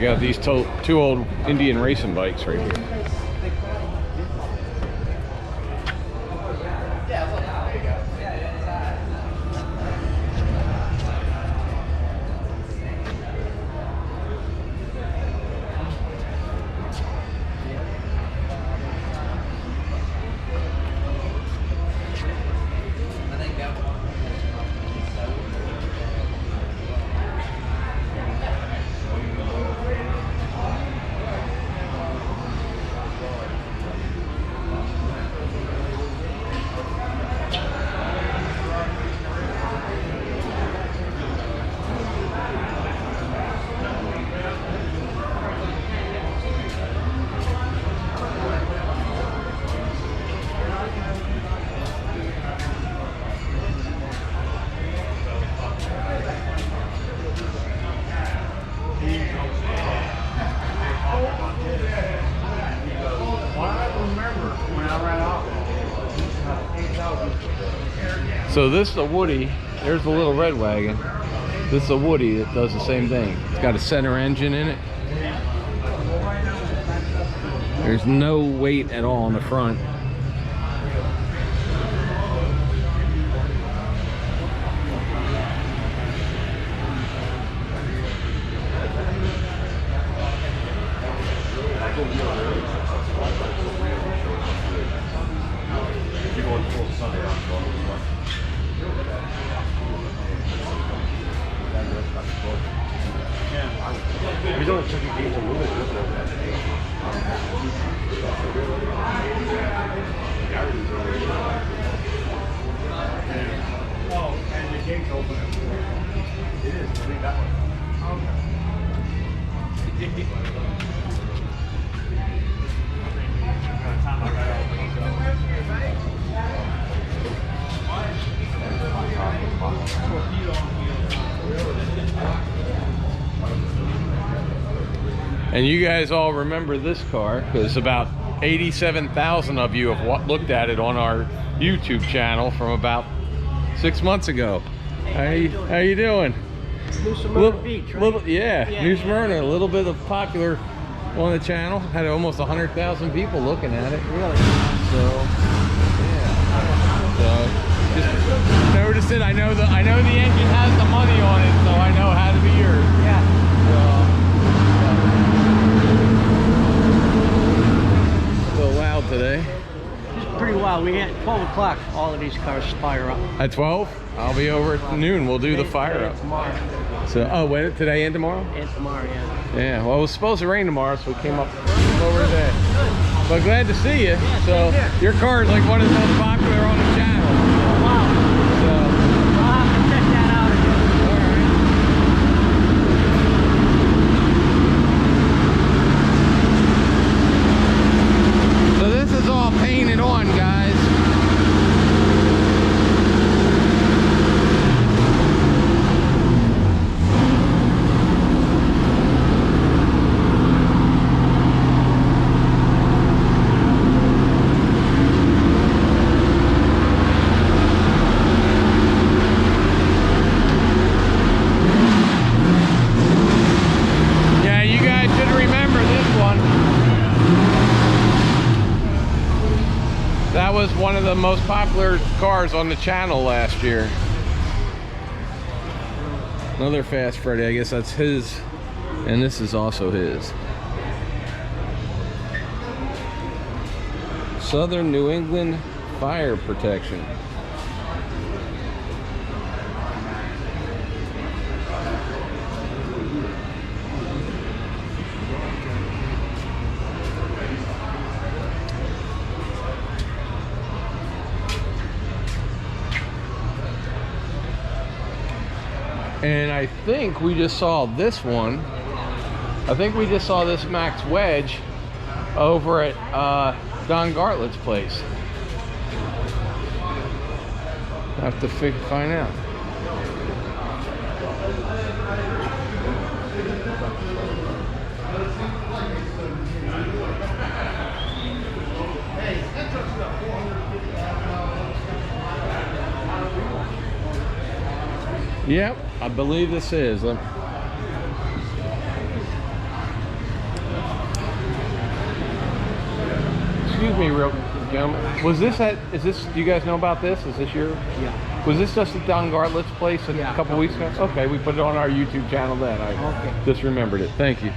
Check out these two old Indian racing bikes right here. So this is a Woody. There's the little red wagon. This is a Woody that does the same thing. It's got a center engine in it. There's no weight at all on the front. We don't check your gates a little bit. Oh, and the gate's open. It is. I think that one. And you guys all remember this car because about 87,000 of you have looked at it on our YouTube channel from about 6 months ago. How you doing? New Smyrna Beach, right? Yeah, New Smyrna, a little bit of popular on the channel. Had almost 100,000 people looking at it. Really? So, yeah. So, just notice it. I know the engine has the money on it, so I know it had to be yours. Yeah. Loud today. It's pretty wild. We had 12 o'clock, all of these cars fire up. At 12? I'll be over at noon. We'll do the fire up. Tomorrow. So, oh, wait, today and tomorrow? And tomorrow, yeah. Yeah, well, it was supposed to rain tomorrow, so we came over today. But glad to see you. Yeah, so, your car is like one of the most popular on the channel. Wow. So, I'll have to check that out again. all right. So this is all painted on, guys. Yeah, you guys should remember this one. That was one of the most popular cars on the channel last year. Another Fast Freddy, I guess that's his, and this is also his. Southern New England Fire Protection. And I think we just saw this one. I think we just saw this Max Wedge over at Don Gartlett's place. Have to find out. Yep, I believe this is. Excuse me, real gentlemen. Was this at? Is this? Do you guys know about this? Is this your? Yeah. Was this just at Don Gartlett's place a Yeah. couple weeks ago? Okay, we put it on our YouTube channel then. I Okay. just remembered it. Thank you.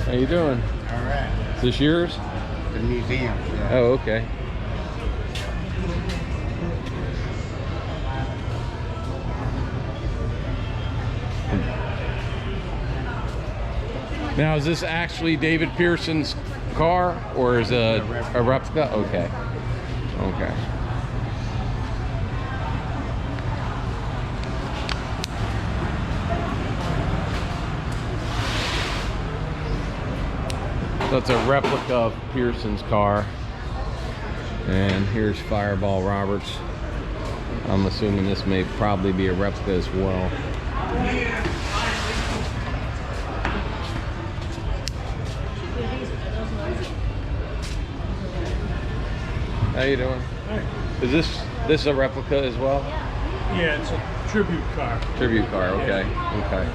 How you doing? All right. Is this yours? The museum. Yeah. Oh, okay. Now, is this actually David Pearson's car, or is it a replica? Okay. Okay. So it's a replica of Pearson's car. And here's Fireball Roberts. I'm assuming this may probably be a replica as well. How you doing? Is this a replica as well? Yeah, it's a tribute car. Tribute car, okay. Okay.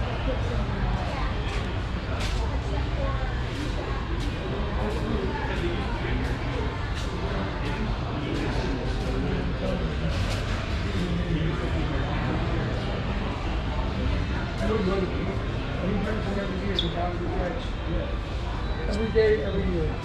Every day, every year.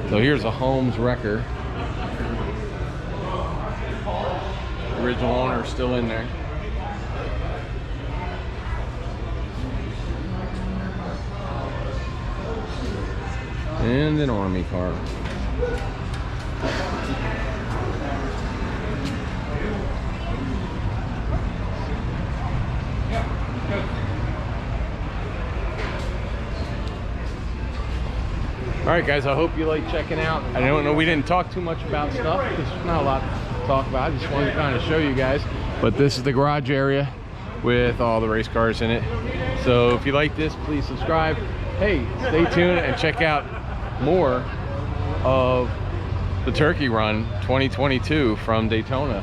So here's a Holmes wrecker. The original owner is still in there. And an Army car. All right, guys, I hope you like checking out. I don't know, we didn't talk too much about stuff. There's not a lot to talk about. I just wanted to kind of show you guys. But this is the garage area with all the race cars in it. So if you like this, please subscribe. Hey, stay tuned and check out more of the Turkey Run 2022 from Daytona.